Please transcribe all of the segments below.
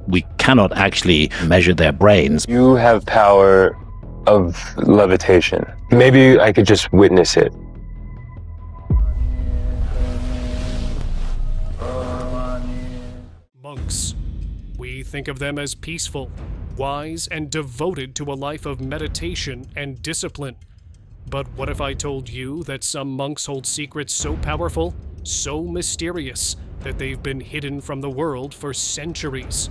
We cannot actually measure their brains. You have power of levitation. Maybe I could just witness it. Monks. We think of them as peaceful, wise, and devoted to a life of meditation and discipline. But what if I told you that some monks hold secrets so powerful, so mysterious, that they've been hidden from the world for centuries?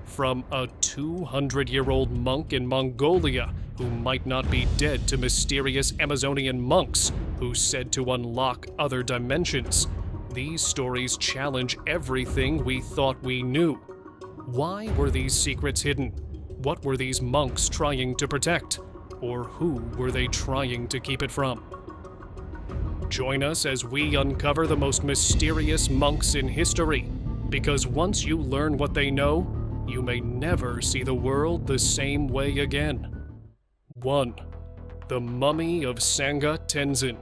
From a 200-year-old monk in Mongolia who might not be dead to mysterious Amazonian monks who's said to unlock other dimensions, these stories challenge everything we thought we knew. Why were these secrets hidden? What were these monks trying to protect? Or who were they trying to keep it from? Join us as we uncover the most mysterious monks in history, because once you learn what they know, you may never see the world the same way again. 1. The Mummy of Sangha Tenzin.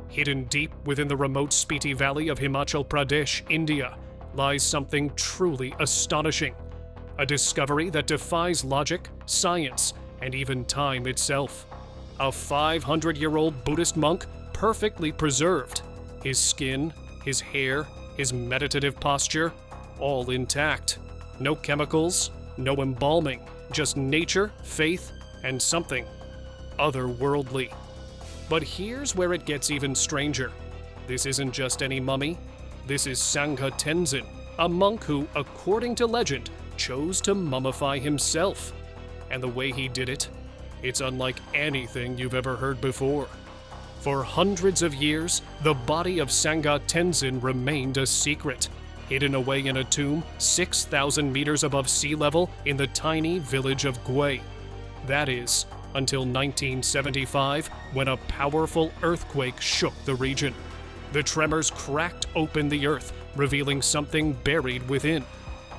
Hidden deep within the remote Spiti Valley of Himachal Pradesh, India, lies something truly astonishing. A discovery that defies logic, science, and even time itself. A 500-year-old Buddhist monk perfectly preserved. His skin, his hair, his meditative posture, all intact. No chemicals, no embalming, just nature, faith, and something otherworldly. But here's where it gets even stranger. This isn't just any mummy. This is Sangha Tenzin, a monk who, according to legend, chose to mummify himself. And the way he did it, it's unlike anything you've ever heard before. For hundreds of years, the body of Sangha Tenzin remained a secret, hidden away in a tomb 6,000 meters above sea level in the tiny village of Gui. That is, until 1975, when a powerful earthquake shook the region. The tremors cracked open the earth, revealing something buried within.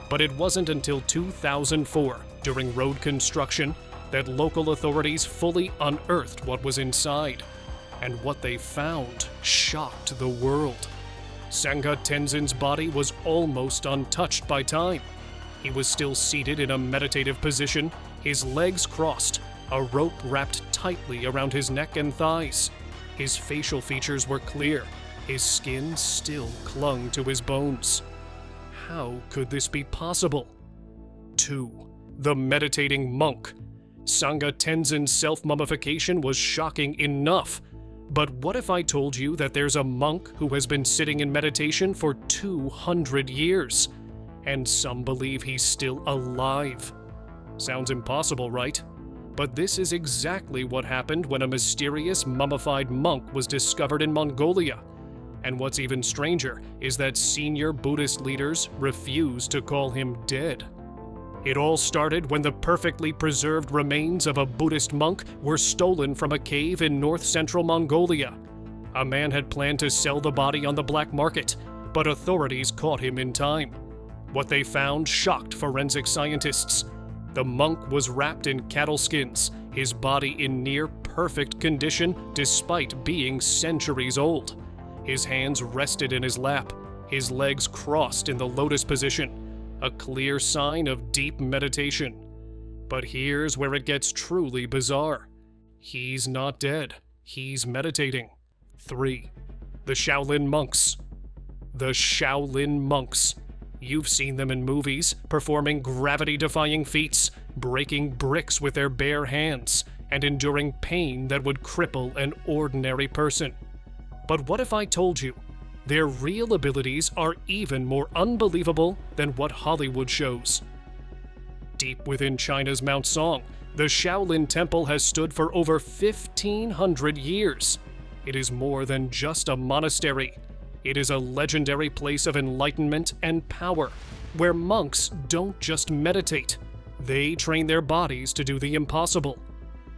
But it wasn't until 2004, during road construction, that local authorities fully unearthed what was inside. And what they found shocked the world. Sangha Tenzin's body was almost untouched by time. He was still seated in a meditative position, his legs crossed, a rope wrapped tightly around his neck and thighs. His facial features were clear, his skin still clung to his bones. How could this be possible? 2. The meditating monk. Sangha Tenzin's self-mummification was shocking enough. But what if I told you that there's a monk who has been sitting in meditation for 200 years? And some believe he's still alive. Sounds impossible, right? But this is exactly what happened when a mysterious mummified monk was discovered in Mongolia. And what's even stranger is that senior Buddhist leaders refused to call him dead. It all started when the perfectly preserved remains of a Buddhist monk were stolen from a cave in north-central Mongolia. A man had planned to sell the body on the black market, but authorities caught him in time. What they found shocked forensic scientists. The monk was wrapped in cattle skins, his body in near-perfect condition despite being centuries old. His hands rested in his lap, his legs crossed in the lotus position, a clear sign of deep meditation. But here's where it gets truly bizarre. He's not dead, he's meditating. 3. The Shaolin monks. The Shaolin monks. You've seen them in movies, performing gravity-defying feats, breaking bricks with their bare hands, and enduring pain that would cripple an ordinary person. But what if I told you their real abilities are even more unbelievable than what Hollywood shows? Deep within China's Mount Song, the Shaolin Temple has stood for over 1,500 years. It is more than just a monastery. It is a legendary place of enlightenment and power, where monks don't just meditate. They train their bodies to do the impossible.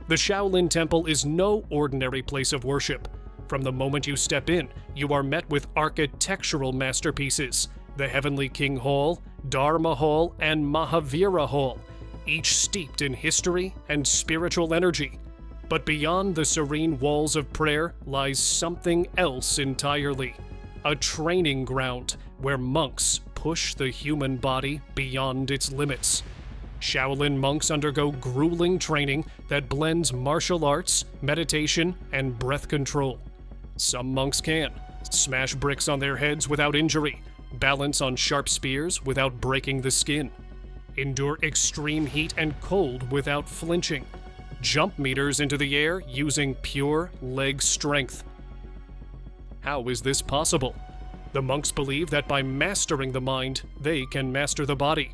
The Shaolin Temple is no ordinary place of worship. From the moment you step in, you are met with architectural masterpieces, the Heavenly King Hall, Dharma Hall, and Mahavira Hall, each steeped in history and spiritual energy. But beyond the serene walls of prayer lies something else entirely, a training ground where monks push the human body beyond its limits. Shaolin monks undergo grueling training that blends martial arts, meditation, and breath control. Some monks can smash bricks on their heads without injury, balance on sharp spears without breaking the skin, endure extreme heat and cold without flinching, jump meters into the air using pure leg strength. How is this possible? The monks believe that by mastering the mind, they can master the body.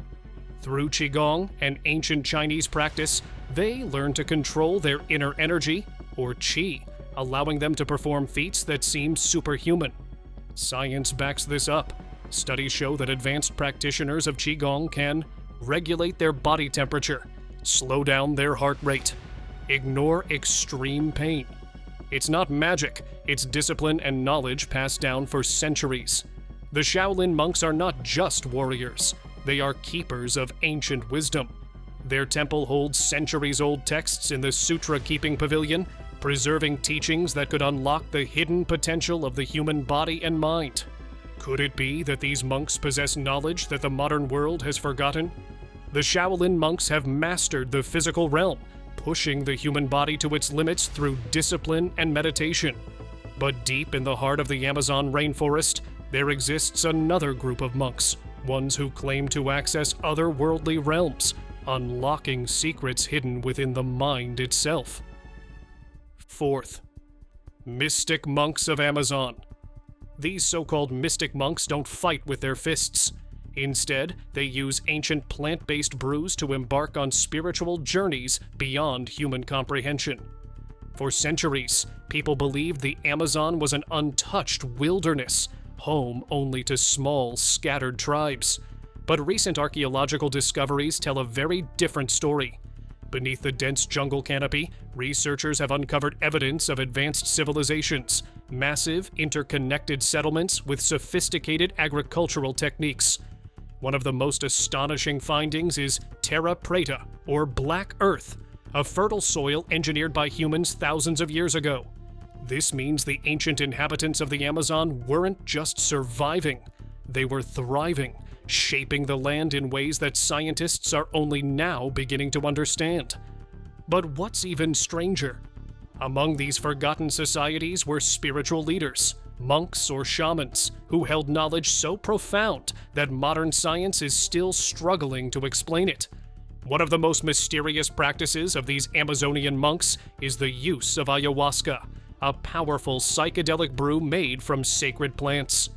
Through Qigong, an ancient Chinese practice, they learn to control their inner energy, or qi, allowing them to perform feats that seem superhuman. Science backs this up. Studies show that advanced practitioners of Qigong can regulate their body temperature, slow down their heart rate, ignore extreme pain. It's not magic, it's discipline and knowledge passed down for centuries. The Shaolin monks are not just warriors, they are keepers of ancient wisdom. Their temple holds centuries-old texts in the sutra-keeping pavilion, preserving teachings that could unlock the hidden potential of the human body and mind. Could it be that these monks possess knowledge that the modern world has forgotten? The Shaolin monks have mastered the physical realm, pushing the human body to its limits through discipline and meditation. But deep in the heart of the Amazon rainforest, there exists another group of monks, ones who claim to access otherworldly realms, unlocking secrets hidden within the mind itself. Fourth, mystic monks of Amazon. These so-called mystic monks don't fight with their fists. Instead, they use ancient plant-based brews to embark on spiritual journeys beyond human comprehension. For centuries, people believed the Amazon was an untouched wilderness, home only to small, scattered tribes. But recent archaeological discoveries tell a very different story. Beneath the dense jungle canopy, researchers have uncovered evidence of advanced civilizations, massive, interconnected settlements with sophisticated agricultural techniques. One of the most astonishing findings is terra preta, or black earth, a fertile soil engineered by humans thousands of years ago. This means the ancient inhabitants of the Amazon weren't just surviving, they were thriving, shaping the land in ways that scientists are only now beginning to understand. But what's even stranger? Among these forgotten societies were spiritual leaders, monks or shamans, who held knowledge so profound that modern science is still struggling to explain it. One of the most mysterious practices of these Amazonian monks is the use of ayahuasca, a powerful psychedelic brew made from sacred plants.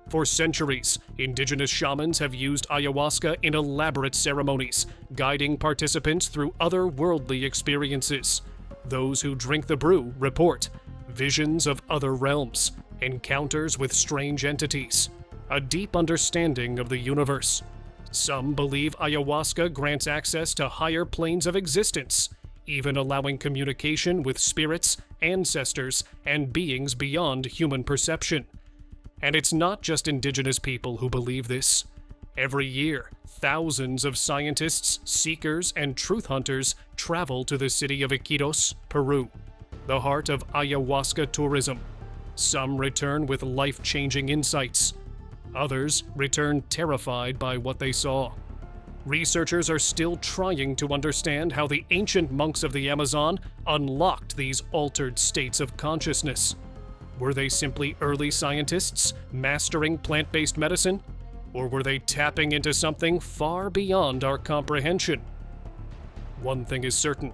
For centuries, indigenous shamans have used ayahuasca in elaborate ceremonies, guiding participants through otherworldly experiences. Those who drink the brew report visions of other realms, encounters with strange entities, a deep understanding of the universe. Some believe ayahuasca grants access to higher planes of existence, even allowing communication with spirits, ancestors, and beings beyond human perception. And it's not just indigenous people who believe this. Every year, thousands of scientists, seekers, and truth hunters travel to the city of Iquitos, Peru, the heart of ayahuasca tourism. Some return with life-changing insights. Others return terrified by what they saw. Researchers are still trying to understand how the ancient monks of the Amazon unlocked these altered states of consciousness. Were they simply early scientists mastering plant-based medicine? Or were they tapping into something far beyond our comprehension? One thing is certain,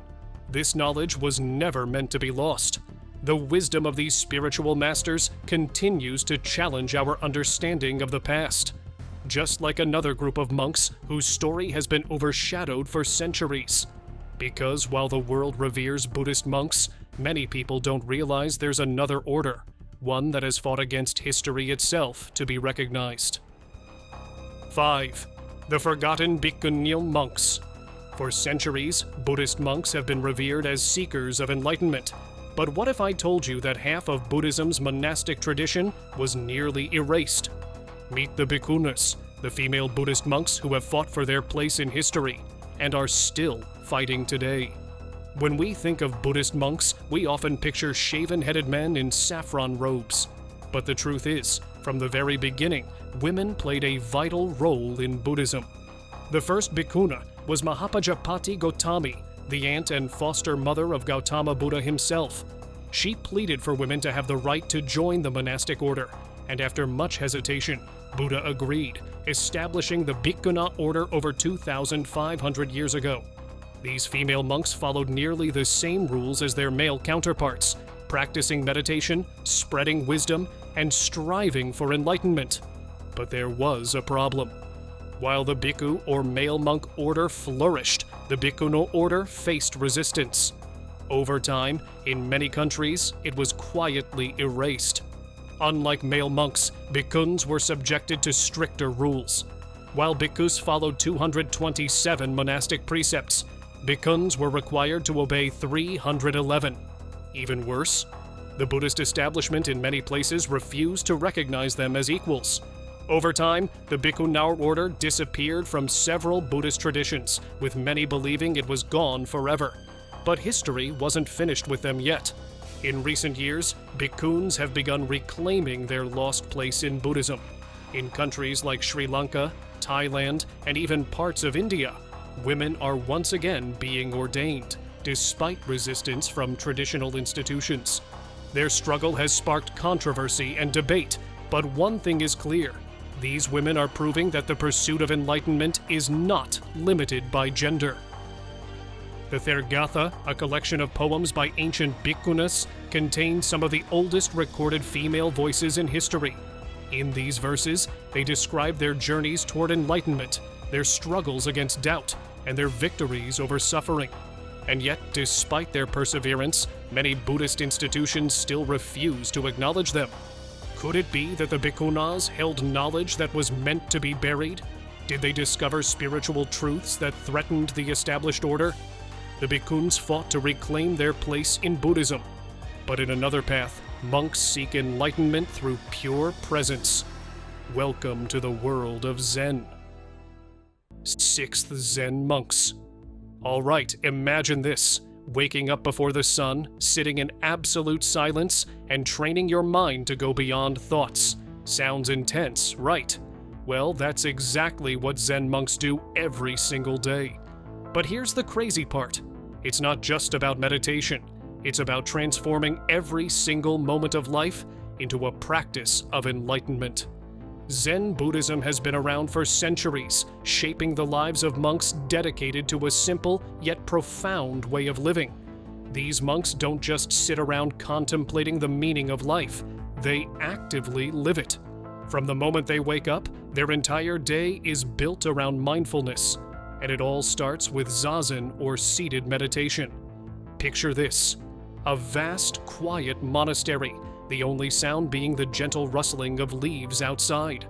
this knowledge was never meant to be lost. The wisdom of these spiritual masters continues to challenge our understanding of the past. Just like another group of monks whose story has been overshadowed for centuries. Because while the world reveres Buddhist monks, many people don't realize there's another order, one that has fought against history itself to be recognized. 5. The forgotten Bhikkhunyal monks. For centuries, Buddhist monks have been revered as seekers of enlightenment. But what if I told you that half of Buddhism's monastic tradition was nearly erased? Meet the Bhikkhunis, the female Buddhist monks who have fought for their place in history and are still fighting today. When we think of Buddhist monks, we often picture shaven-headed men in saffron robes. But the truth is, From the very beginning, women played a vital role in Buddhism. The first bhikkhuna was Mahapajapati Gotami, the aunt and foster mother of Gautama Buddha himself. She pleaded for women to have the right to join the monastic order, and after much hesitation, Buddha agreed, establishing the Bhikkhuna order over 2,500 years ago. These female monks followed nearly the same rules as their male counterparts, practicing meditation, spreading wisdom, and striving for enlightenment. But there was a problem. While the bhikkhu or male monk order flourished, the bhikkhuna order faced resistance. Over time, in many countries, it was quietly erased. Unlike male monks, bhikkhuns were subjected to stricter rules. While bhikkhus followed 227 monastic precepts, bhikkhuns were required to obey 311. Even worse, the Buddhist establishment in many places refused to recognize them as equals. Over time, the bhikkhuna order disappeared from several Buddhist traditions, with many believing it was gone forever. But history wasn't finished with them yet. In recent years, bhikkhuns have begun reclaiming their lost place in Buddhism. In countries like Sri Lanka, Thailand, and even parts of India, women are once again being ordained, despite resistance from traditional institutions. Their struggle has sparked controversy and debate, but one thing is clear. These women are proving that the pursuit of enlightenment is not limited by gender. The Therigatha, a collection of poems by ancient bhikkhunas, contains some of the oldest recorded female voices in history. In these verses, they describe their journeys toward enlightenment, their struggles against doubt, and their victories over suffering. And yet, despite their perseverance, many Buddhist institutions still refuse to acknowledge them. Could it be that the bhikkhunas held knowledge that was meant to be buried? Did they discover spiritual truths that threatened the established order? The bhikkhuns fought to reclaim their place in Buddhism. But in another path, monks seek enlightenment through pure presence. Welcome to the world of Zen. 6th Zen monks. All right, imagine this. Waking up before the sun, sitting in absolute silence, and training your mind to go beyond thoughts. Sounds intense, right? Well, that's exactly what Zen monks do every single day. But here's the crazy part. It's not just about meditation. It's about transforming every single moment of life into a practice of enlightenment. Zen Buddhism has been around for centuries, shaping the lives of monks dedicated to a simple yet profound way of living. These monks don't just sit around contemplating the meaning of life, they actively live it. From the moment they wake up, their entire day is built around mindfulness, and it all starts with zazen or seated meditation. Picture this: a vast, quiet monastery, the only sound being the gentle rustling of leaves outside.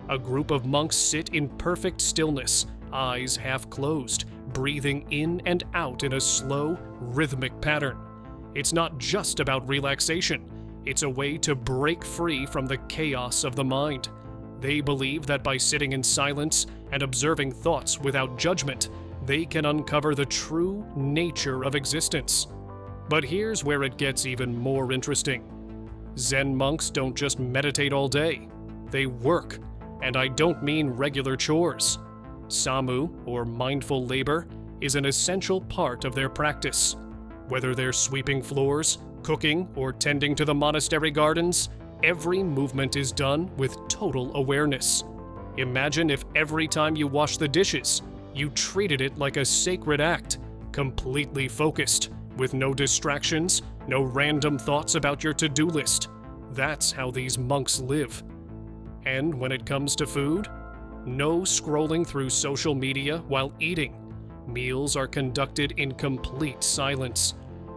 A group of monks sit in perfect stillness, eyes half closed, breathing in and out in a slow, rhythmic pattern. It's not just about relaxation, it's a way to break free from the chaos of the mind. They believe that by sitting in silence and observing thoughts without judgment, they can uncover the true nature of existence. But here's where it gets even more interesting. Zen monks don't just meditate all day, they work, and I don't mean regular chores. Samu, or mindful labor, is an essential part of their practice. Whether they're sweeping floors, cooking, or tending to the monastery gardens, every movement is done with total awareness. Imagine if every time you wash the dishes, you treated it like a sacred act, completely focused, with no distractions, no random thoughts about your to-do list. That's how these monks live. And when it comes to food, no scrolling through social media while eating. Meals are conducted in complete silence.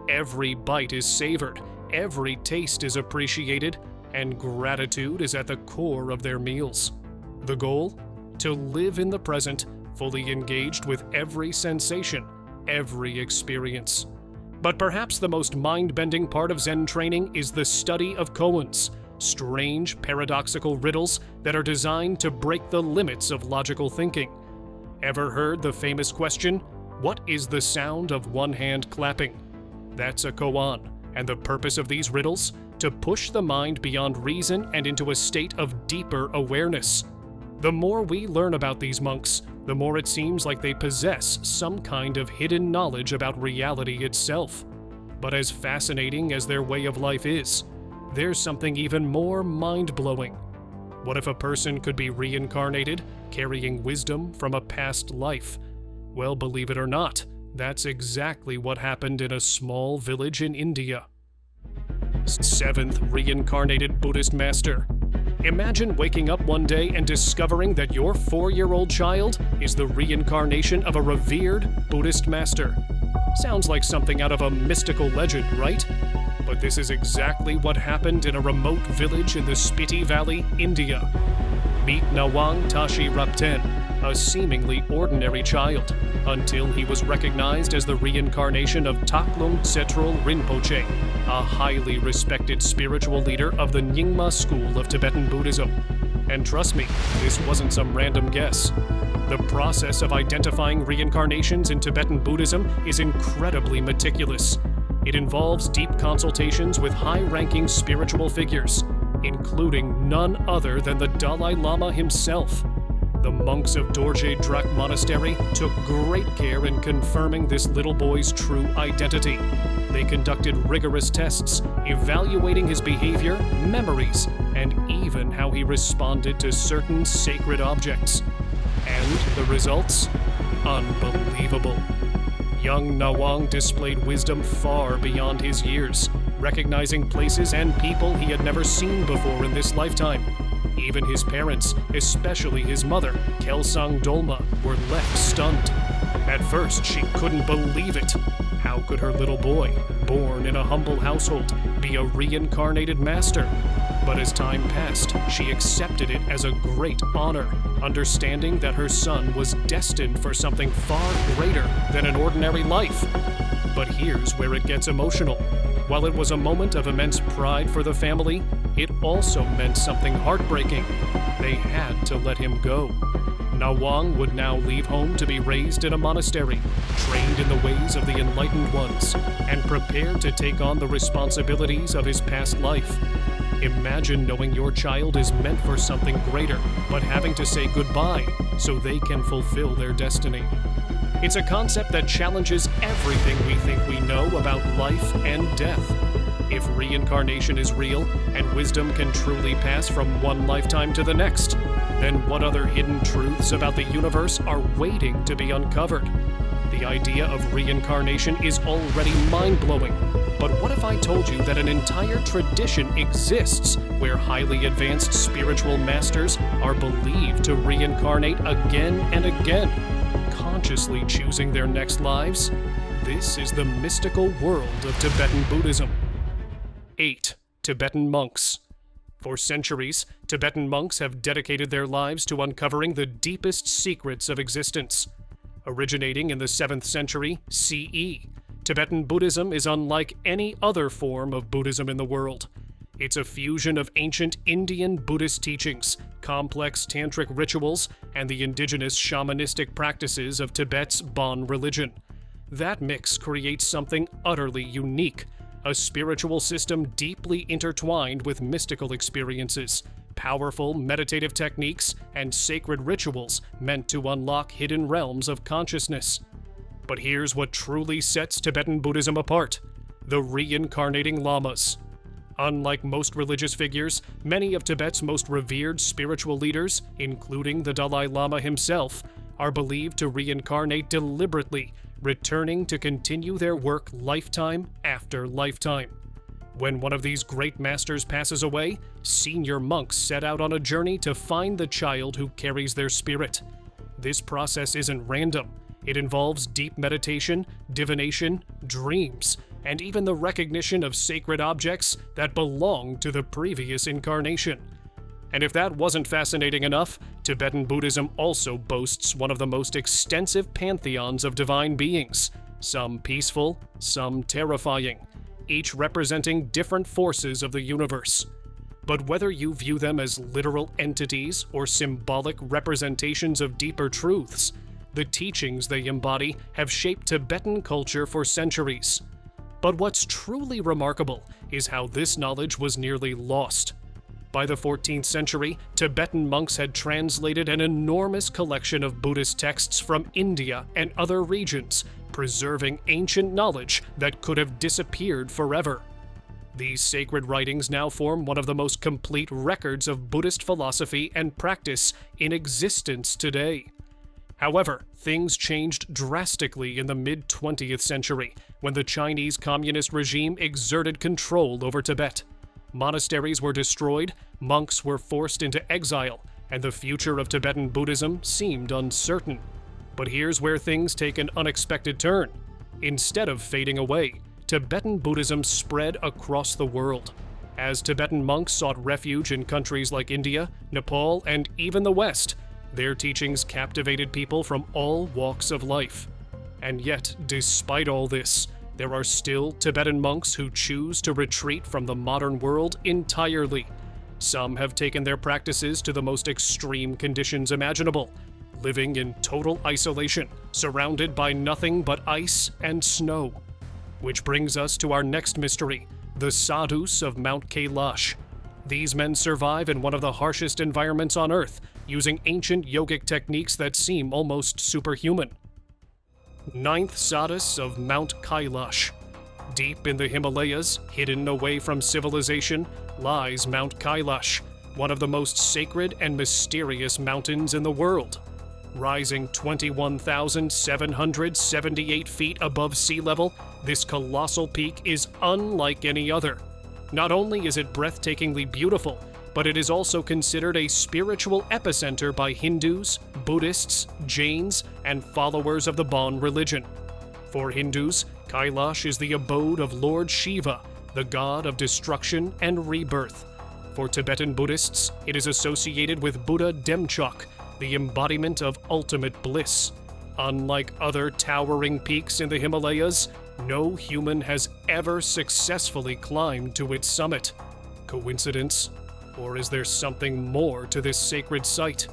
Every bite is savored, every taste is appreciated, and gratitude is at the core of their meals. The goal? To live in the present, fully engaged with every sensation, every experience. But perhaps the most mind-bending part of Zen training is the study of koans, strange, paradoxical riddles that are designed to break the limits of logical thinking. Ever heard the famous question, what is the sound of one hand clapping? That's a koan, and the purpose of these riddles? to push the mind beyond reason and into a state of deeper awareness. The more we learn about these monks, the more it seems like they possess some kind of hidden knowledge about reality itself. But as fascinating as their way of life is, there's something even more mind-blowing. What if a person could be reincarnated, carrying wisdom from a past life? Well, believe it or not, that's exactly what happened in a small village in India. 7th reincarnated Buddhist master. Imagine waking up one day and discovering that your 4-year-old child is the reincarnation of a revered Buddhist master. Sounds like something out of a mystical legend, right? But this is exactly what happened in a remote village in the Spiti Valley, India. Meet Nawang Tashi Rapten, a seemingly ordinary child, until he was recognized as the reincarnation of Taklung Tsetrul Rinpoche, a highly respected spiritual leader of the Nyingma school of Tibetan Buddhism. And trust me, this wasn't some random guess. The process of identifying reincarnations in Tibetan Buddhism is incredibly meticulous. It involves deep consultations with high-ranking spiritual figures, including none other than the Dalai Lama himself. The monks of Dorje Drak Monastery took great care in confirming this little boy's true identity. They conducted rigorous tests, evaluating his behavior, memories, and even how he responded to certain sacred objects. And the results? Unbelievable. Young Nawang displayed wisdom far beyond his years, recognizing places and people he had never seen before in this lifetime. Even his parents, especially his mother, Kelsang Dolma, were left stunned. At first, she couldn't believe it. How could her little boy, born in a humble household, be a reincarnated master? But as time passed, she accepted it as a great honor, understanding that her son was destined for something far greater than an ordinary life. But here's where it gets emotional. While it was a moment of immense pride for the family, it also meant something heartbreaking. They had to let him go. Nawang would now leave home to be raised in a monastery, trained in the ways of the enlightened ones, and prepared to take on the responsibilities of his past life. Imagine knowing your child is meant for something greater, but having to say goodbye so they can fulfill their destiny. It's a concept that challenges everything we think we know about life and death. If reincarnation is real, and wisdom can truly pass from one lifetime to the next, then what other hidden truths about the universe are waiting to be uncovered? The idea of reincarnation is already mind-blowing, but what if I told you that an entire tradition exists where highly advanced spiritual masters are believed to reincarnate again and again, consciously choosing their next lives? This is the mystical world of Tibetan Buddhism. 8. Tibetan monks. For centuries, Tibetan monks have dedicated their lives to uncovering the deepest secrets of existence. Originating in the 7th century CE, Tibetan Buddhism is unlike any other form of Buddhism in the world. It's a fusion of ancient Indian Buddhist teachings, complex tantric rituals, and the indigenous shamanistic practices of Tibet's Bon religion. That mix creates something utterly unique, a spiritual system deeply intertwined with mystical experiences, powerful meditative techniques, and sacred rituals meant to unlock hidden realms of consciousness. But here's what truly sets Tibetan Buddhism apart: the reincarnating lamas. Unlike most religious figures, many of Tibet's most revered spiritual leaders, including the Dalai Lama himself, are believed to reincarnate deliberately, returning to continue their work lifetime after lifetime. When one of these great masters passes away, senior monks set out on a journey to find the child who carries their spirit. This process isn't random. It involves deep meditation, divination, dreams, and even the recognition of sacred objects that belong to the previous incarnation. And if that wasn't fascinating enough, Tibetan Buddhism also boasts one of the most extensive pantheons of divine beings, some peaceful, some terrifying, each representing different forces of the universe. But whether you view them as literal entities or symbolic representations of deeper truths, the teachings they embody have shaped Tibetan culture for centuries. But what's truly remarkable is how this knowledge was nearly lost. By the 14th century, Tibetan monks had translated an enormous collection of Buddhist texts from India and other regions, preserving ancient knowledge that could have disappeared forever. These sacred writings now form one of the most complete records of Buddhist philosophy and practice in existence today. However, things changed drastically in the mid-20th century when the Chinese Communist regime exerted control over Tibet. Monasteries were destroyed, monks were forced into exile, and the future of Tibetan Buddhism seemed uncertain. But here's where things take an unexpected turn. Instead of fading away, Tibetan Buddhism spread across the world. As Tibetan monks sought refuge in countries like India, Nepal, and even the West, their teachings captivated people from all walks of life. And yet, despite all this, there are still Tibetan monks who choose to retreat from the modern world entirely. Some have taken their practices to the most extreme conditions imaginable, living in total isolation, surrounded by nothing but ice and snow. Which brings us to our next mystery, the sadhus of Mount Kailash. These men survive in one of the harshest environments on Earth, using ancient yogic techniques that seem almost superhuman. Ninth sadhus of Mount Kailash. Deep in the Himalayas, hidden away from civilization, lies Mount Kailash, one of the most sacred and mysterious mountains in the world. Rising 21,778 feet above sea level, this colossal peak is unlike any other. Not only is it breathtakingly beautiful, but it is also considered a spiritual epicenter by Hindus, Buddhists, Jains, and followers of the Bon religion. For Hindus, Kailash is the abode of Lord Shiva, the god of destruction and rebirth. For Tibetan Buddhists, it is associated with Buddha Demchok, the embodiment of ultimate bliss. Unlike other towering peaks in the Himalayas, no human has ever successfully climbed to its summit. Coincidence? Or is there something more to this sacred site?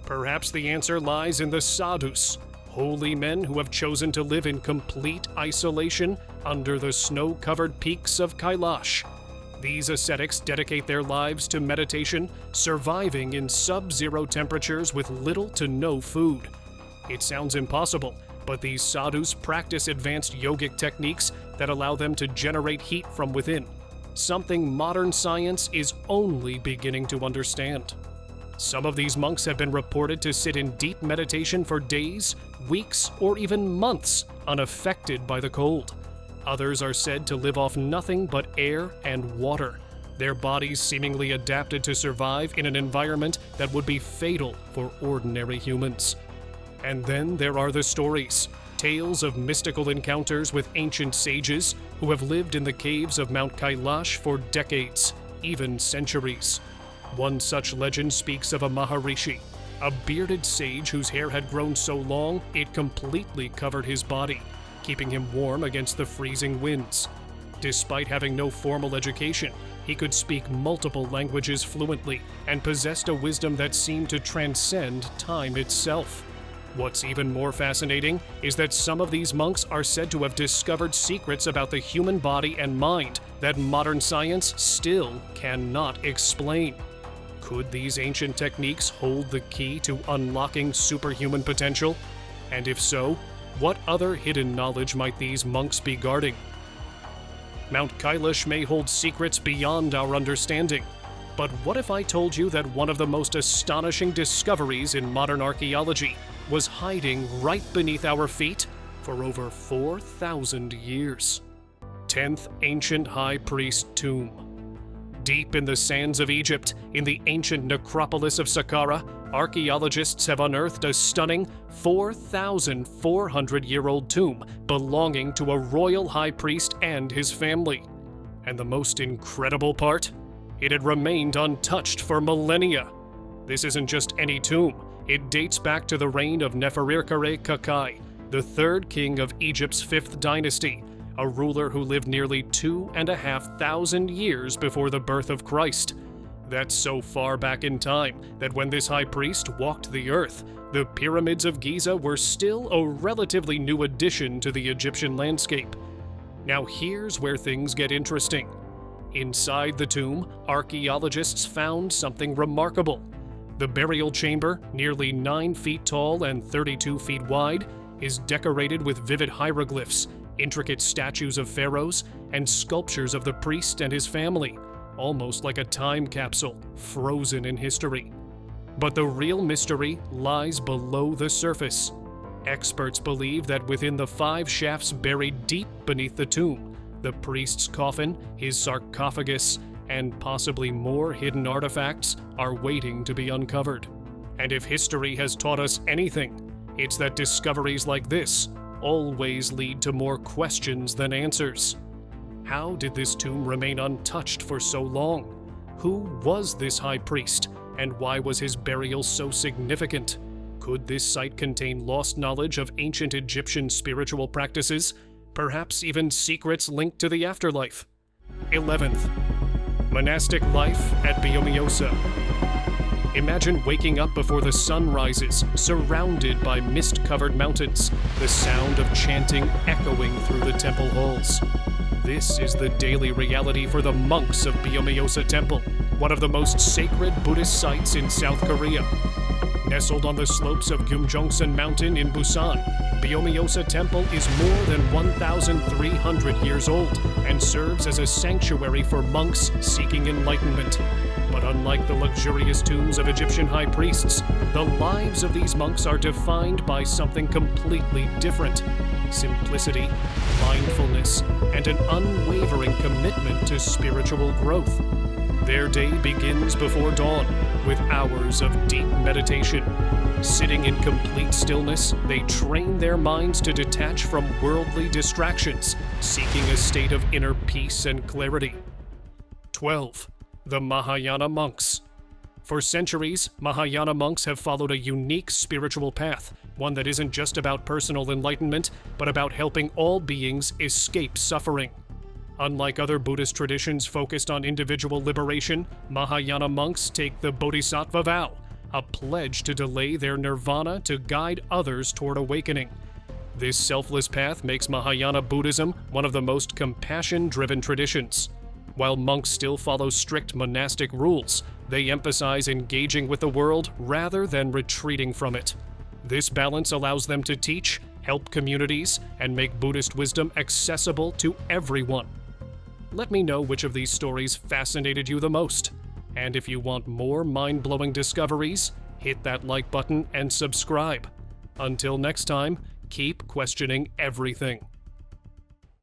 Perhaps the answer lies in the sadhus, holy men who have chosen to live in complete isolation under the snow-covered peaks of Kailash. These ascetics dedicate their lives to meditation, surviving in sub-zero temperatures with little to no food. It sounds impossible, but these sadhus practice advanced yogic techniques that allow them to generate heat from within, something modern science is only beginning to understand. Some of these monks have been reported to sit in deep meditation for days, weeks, or even months, unaffected by the cold. Others are said to live off nothing but air and water, their bodies seemingly adapted to survive in an environment that would be fatal for ordinary humans. And then there are the stories, tales of mystical encounters with ancient sages who have lived in the caves of Mount Kailash for decades, even centuries. One such legend speaks of a Maharishi, a bearded sage whose hair had grown so long it completely covered his body, keeping him warm against the freezing winds. Despite having no formal education, he could speak multiple languages fluently and possessed a wisdom that seemed to transcend time itself. What's even more fascinating is that some of these monks are said to have discovered secrets about the human body and mind that modern science still cannot explain. Could these ancient techniques hold the key to unlocking superhuman potential? And if so, what other hidden knowledge might these monks be guarding? Mount Kailash may hold secrets beyond our understanding. But what if I told you that one of the most astonishing discoveries in modern archaeology was hiding right beneath our feet for over 4,000 years? 10th Ancient High Priest Tomb. Deep in the sands of Egypt, in the ancient necropolis of Saqqara, archaeologists have unearthed a stunning 4,400-year-old tomb belonging to a royal high priest and his family. And the most incredible part? It had remained untouched for millennia. This isn't just any tomb. It dates back to the reign of Neferirkare Kakai, the third king of Egypt's 5th dynasty, a ruler who lived nearly 2,500 years before the birth of Christ. That's so far back in time that when this high priest walked the earth, the pyramids of Giza were still a relatively new addition to the Egyptian landscape. Now here's where things get interesting. Inside the tomb, archaeologists found something remarkable. The burial chamber, nearly 9 feet tall and 32 feet wide, is decorated with vivid hieroglyphs, intricate statues of pharaohs, and sculptures of the priest and his family, almost like a time capsule, frozen in history. But the real mystery lies below the surface. Experts believe that within the 5 shafts buried deep beneath the tomb, the priest's coffin, his sarcophagus, and possibly more hidden artifacts are waiting to be uncovered. And if history has taught us anything, it's that discoveries like this always lead to more questions than answers. How did this tomb remain untouched for so long? Who was this high priest, and why was his burial so significant? Could this site contain lost knowledge of ancient Egyptian spiritual practices, perhaps even secrets linked to the afterlife? 11th, monastic life at Biomiosa. Imagine waking up before the sun rises, surrounded by mist-covered mountains, the sound of chanting echoing through the temple halls. This is the daily reality for the monks of Biomiosa Temple, one of the most sacred Buddhist sites in South Korea. Nestled on the slopes of Gyeomjongsan Mountain in Busan, Biomiosa Temple is more than 1,300 years old and serves as a sanctuary for monks seeking enlightenment. But unlike the luxurious tombs of Egyptian high priests, the lives of these monks are defined by something completely different: simplicity, mindfulness, and an unwavering commitment to spiritual growth. Their day begins before dawn, with hours of deep meditation. Sitting in complete stillness, they train their minds to detach from worldly distractions, seeking a state of inner peace and clarity. 12. The Mahayana monks. For centuries, Mahayana monks have followed a unique spiritual path, one that isn't just about personal enlightenment, but about helping all beings escape suffering. Unlike other Buddhist traditions focused on individual liberation, Mahayana monks take the Bodhisattva vow, a pledge to delay their nirvana to guide others toward awakening. This selfless path makes Mahayana Buddhism one of the most compassion-driven traditions. While monks still follow strict monastic rules, they emphasize engaging with the world rather than retreating from it. This balance allows them to teach, help communities, and make Buddhist wisdom accessible to everyone. Let me know which of these stories fascinated you the most. And if you want more mind-blowing discoveries, hit that like button and subscribe. Until next time, keep questioning everything.